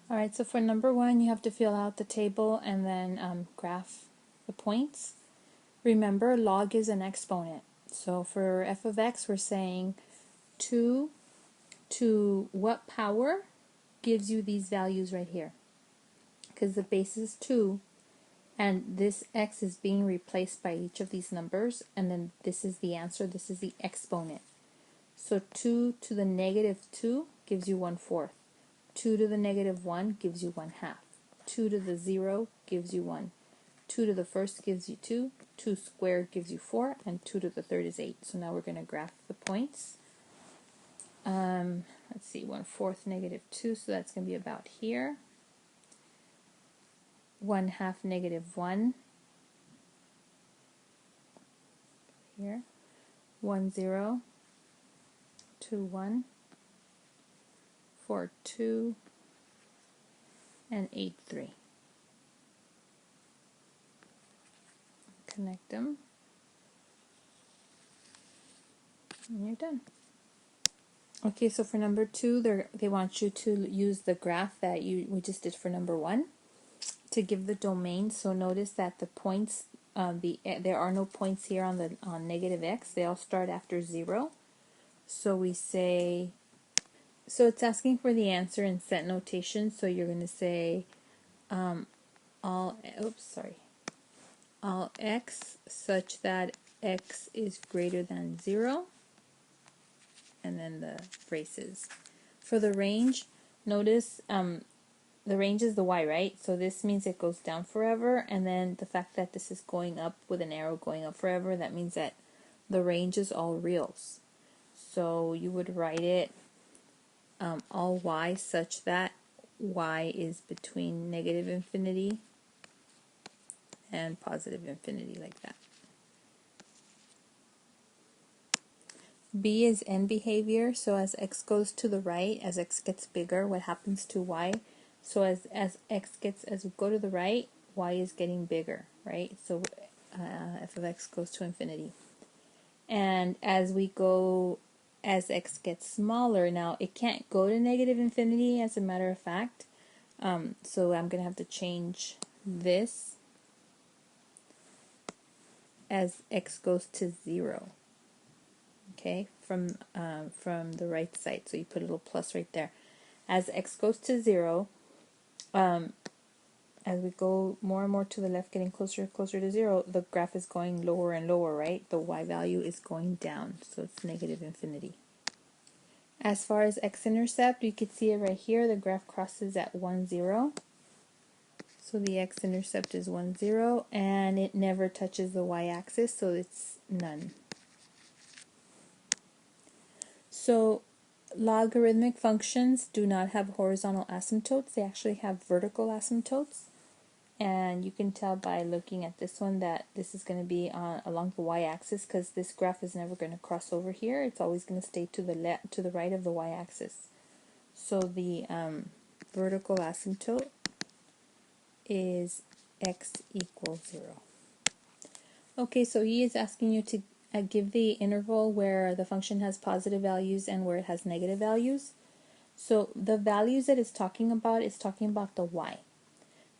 Alright, so for number 1, you have to fill out the table and then graph the points. Remember, log is an exponent. So for f of x, we're saying 2 to what power gives you these values right here? Because the base is 2, and this x is being replaced by each of these numbers, and then this is the answer, this is the exponent. So 2 to the negative 2 gives you 1/4. 2 to the negative 1 gives you 1/2. 2 to the 0 gives you 1. 2 to the first gives you 2. 2 squared gives you 4. And 2 to the third is 8. So now we're going to graph the points. Let's see, 1/4 negative 2, so that's going to be about here. 1/2 negative 1. Here. 1 0. 2 1. 4 2. And 8 3. Connect them. And you're done. Okay, so for number 2, they want you to use the graph that we just did for number 1 to give the domain. So notice that the points, there are no points here on negative x. They all start after 0. So we say, so it's asking for the answer in set notation. So you're going to say all x such that x is greater than 0. And then the braces. For the range, notice the range is the y, right? So this means it goes down forever, and then the fact that this is going up with an arrow going up forever, that means that the range is all reals. So you would write it all y such that y is between negative infinity and positive infinity, like that. B is end behavior, so as x goes to the right, as x gets bigger, what happens to y? So as we go to the right, y is getting bigger, right? So f of x goes to infinity. And as x gets smaller, now it can't go to negative infinity, as a matter of fact. So I'm going to have to change this as x goes to 0. Okay, from the right side. So you put a little plus right there. As x goes to 0, as we go more and more to the left, getting closer and closer to 0, the graph is going lower and lower, right? The y value is going down, so it's negative infinity. As far as x-intercept, you can see it right here. The graph crosses at 1 0. So the x-intercept is 1 0, and it never touches the y-axis, so it's none. So logarithmic functions do not have horizontal asymptotes. They actually have vertical asymptotes. And you can tell by looking at this one that this is going to be along the y-axis, because this graph is never going to cross over here. It's always going to stay to the right of the y-axis. So the vertical asymptote is x equals 0. Okay, so he is asking you to give the interval where the function has positive values and where it has negative values. So the values that it's talking about is talking about the y.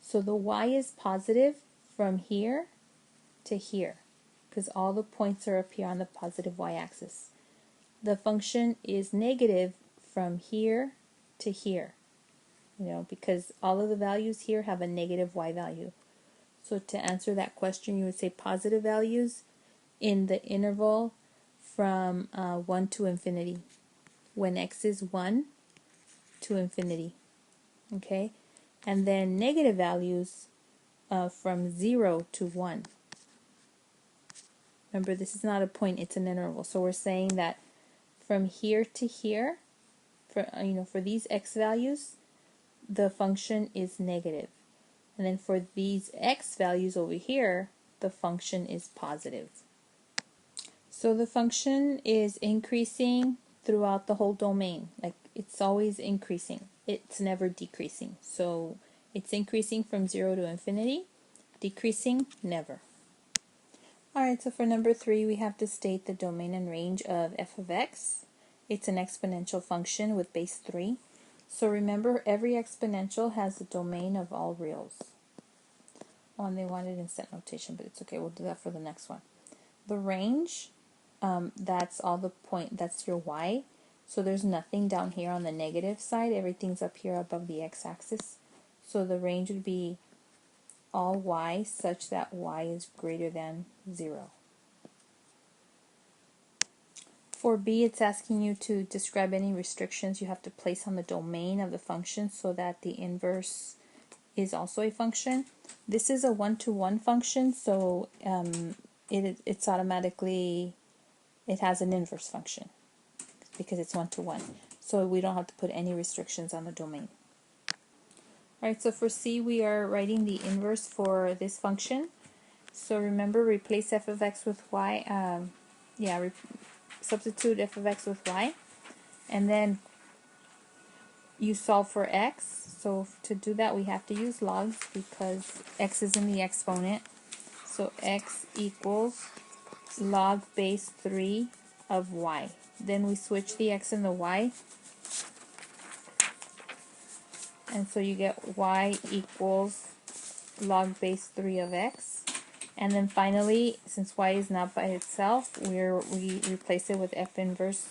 So the y is positive from here to here, because all the points are up here on the positive y-axis. The function is negative from here to here, because all of the values here have a negative y value. So to answer that question, you would say positive values in the interval from 1 to infinity, when x is 1 to infinity. Okay? And then negative values from 0 to 1. Remember, this is not a point, it's an interval. So we're saying that from here to here, for these x values, the function is negative. And then for these x values over here, the function is positive. So the function is increasing throughout the whole domain. Like, it's always increasing. It's never decreasing. So it's increasing from 0 to infinity, decreasing never. Alright, so for number 3, we have to state the domain and range of f of x. It's an exponential function with base 3. So remember, every exponential has the domain of all reals. Oh, and they wanted in set notation, but it's okay. We'll do that for the next one. The range, that's all the point. That's your y. So there's nothing down here on the negative side. Everything's up here above the x-axis. So the range would be all y such that y is greater than 0. For B, it's asking you to describe any restrictions you have to place on the domain of the function so that the inverse is also a function. This is a one-to-one function, so it's automatically, it has an inverse function because it's one-to-one. So we don't have to put any restrictions on the domain. Alright, so for C, we are writing the inverse for this function. So remember, replace f of x with y. Substitute f of x with y. And then you solve for x. So to do that, we have to use logs because x is in the exponent. So x equals log base 3 of y. Then we switch the x and the y. And so you get y equals log base 3 of x. And then finally, since y is not by itself, we replace it with f inverse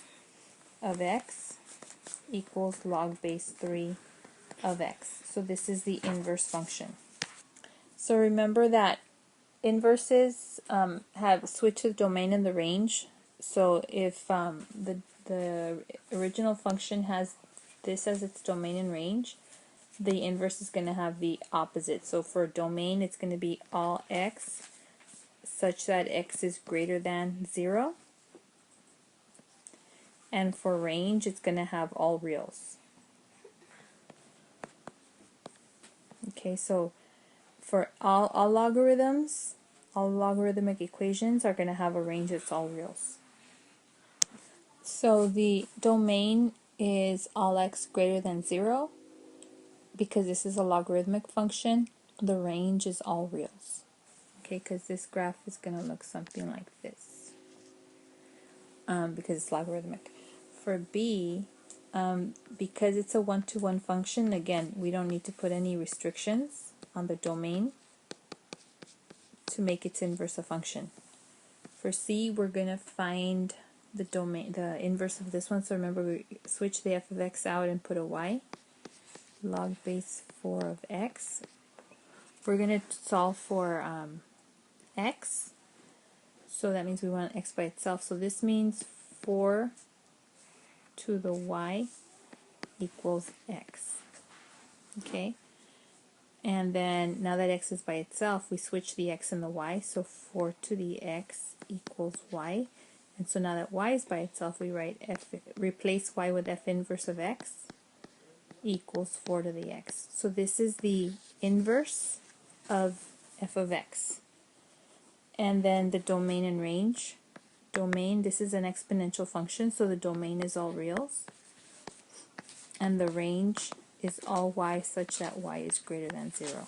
of x equals log base 3 of x. So this is the inverse function. So remember that inverses have switched the domain and the range. So if the original function has this as its domain and range, the inverse is going to have the opposite. So for domain, it's going to be all x such that x is greater than 0. And for range, it's going to have all reals. Okay, so for all logarithms, all logarithmic equations are going to have a range that's all reals. So the domain is all x greater than 0. Because this is a logarithmic function, the range is all reals. Okay, because this graph is going to look something like this. Because it's logarithmic. For B, because it's a one-to-one function, again, we don't need to put any restrictions on the domain to make its inverse a function. For C, we're going to find the domain, the inverse of this one. So remember, we switch the f of x out and put a y. Log base 4 of x. We're going to solve for x. So that means we want x by itself. So this means 4 to the y equals x. Okay? And then now that x is by itself, we switch the x and the y. So 4 to the x equals y. And so now that y is by itself, we write replace y with f inverse of x equals 4 to the x. So this is the inverse of f of x. And then the domain and range. Domain, this is an exponential function, so the domain is all reals. And the range is all y such that y is greater than 0.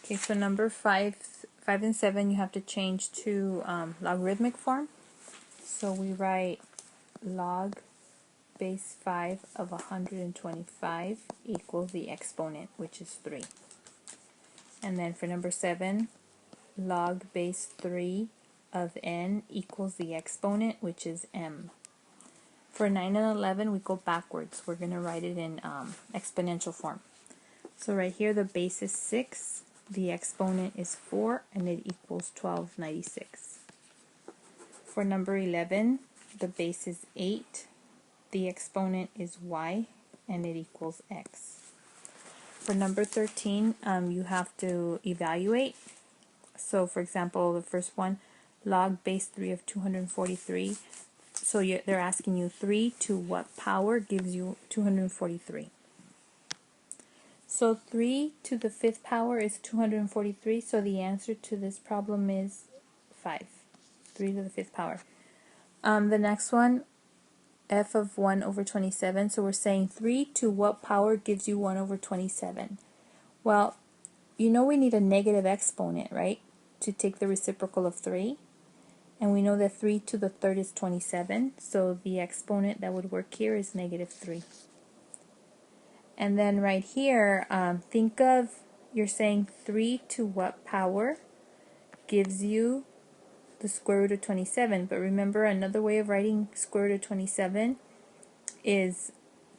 Okay, so number 5 and 7 you have to change to logarithmic form. So we write log base 5 of 125 equals the exponent, which is 3. And then for number 7, log base 3 of n equals the exponent, which is m. For 9 and 11, we go backwards. We're going to write it in exponential form. So right here, the base is 6, the exponent is 4, and it equals 1296. For number 11, the base is 8, the exponent is y, and it equals x. For number 13, you have to evaluate. So for example, the first one, log base 3 of 243. So they're asking you 3 to what power gives you 243. So 3 to the 5th power is 243, so the answer to this problem is 5. 3 to the 5th power. The next one, f of 1 over 27, so we're saying 3 to what power gives you 1 over 27? Well, you know we need a negative exponent, right, to take the reciprocal of 3. And we know that 3 to the third is 27, so the exponent that would work here is negative 3. And then right here, think of, you're saying 3 to what power gives you the square root of 27. But remember, another way of writing square root of 27 is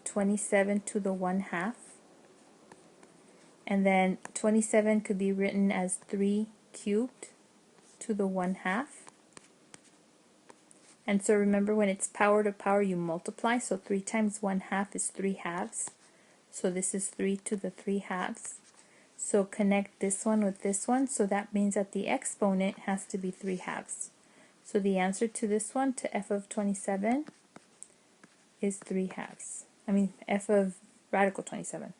27 to the 1/2. And then 27 could be written as 3 cubed to the 1/2. And so remember, when it's power to power, you multiply. So 3 times 1/2 is 3/2. So this is 3 to the 3/2. So connect this one with this one. So that means that the exponent has to be 3/2. So the answer to this one, to f of 27, is 3/2. I mean, f of radical 27.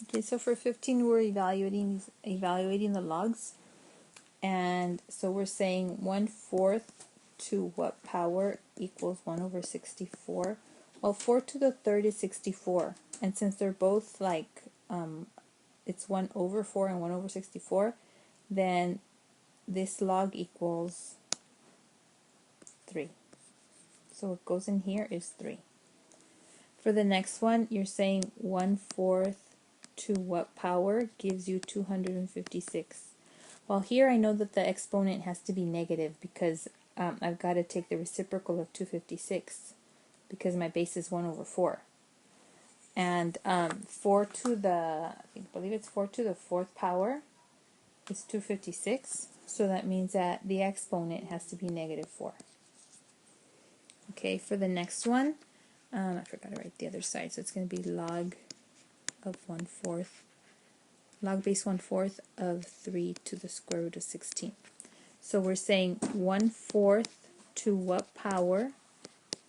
Okay, so for 15, we're evaluating the logs. And so we're saying 1/4 to what power equals 1 over 64. Well, 4 to the third is 64. And since they're both like, it's 1 over 4 and 1 over 64, then this log equals 3. So what goes in here is 3. For the next one, you're saying 1/4 to what power gives you 256. Well, here I know that the exponent has to be negative because I've got to take the reciprocal of 256 because my base is 1 over 4. And 4 to the, I believe it's 4 to the 4th power is 256. So that means that the exponent has to be negative 4. Okay, for the next one, I forgot to write the other side, so it's going to be log of 1/4, log base 1/4 of 3 to the square root of 16. So we're saying 1/4 to what power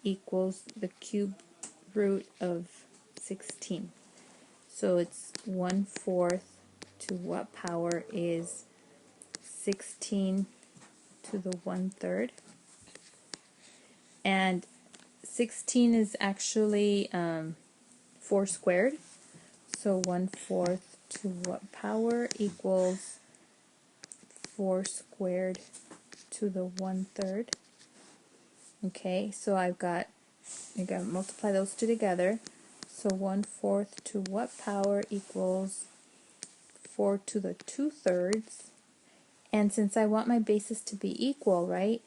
equals the cube root of 16. So it's 1/4 to what power is 16 to the 1/3. And 16 is actually 4 squared. So 1/4 to what power equals 4 squared to the 1/3. Okay, so I got to multiply those two together. So 1/4 to what power equals 4 to the 2/3. And since I want my bases to be equal, right,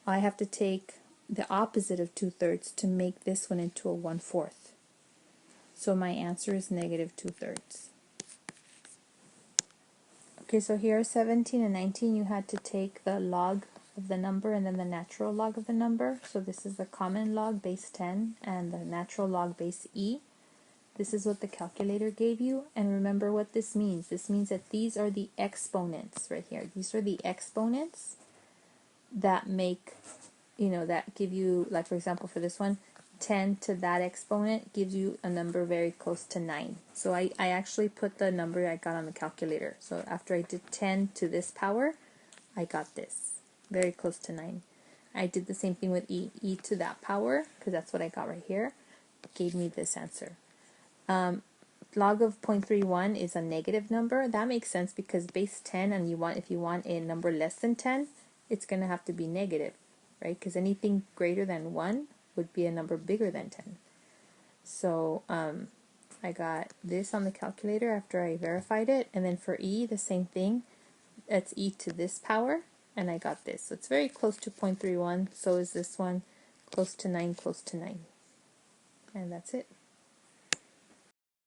I have to take the opposite of 2/3 to make this one into a 1/4. So my answer is negative 2/3. Okay, so here are 17 and 19. You had to take the log of the number and then the natural log of the number. So this is the common log, base 10, and the natural log, base e. This is what the calculator gave you. And remember what this means. This means that these are the exponents right here. These are the exponents that make, that give you, like for example for this one, 10 to that exponent gives you a number very close to 9. So I actually put the number I got on the calculator. So after I did 10 to this power, I got this, very close to 9. I did the same thing with e to that power, because that's what I got right here. It gave me this answer. Log of 0.31 is a negative number. That makes sense because base 10, and if you want a number less than 10, it's going to have to be negative, right? Because anything greater than 1 would be a number bigger than 10. So I got this on the calculator after I verified it, and then for e, the same thing. That's e to this power, and I got this. So it's very close to 0.31. So is this one, close to 9, close to 9. And that's it.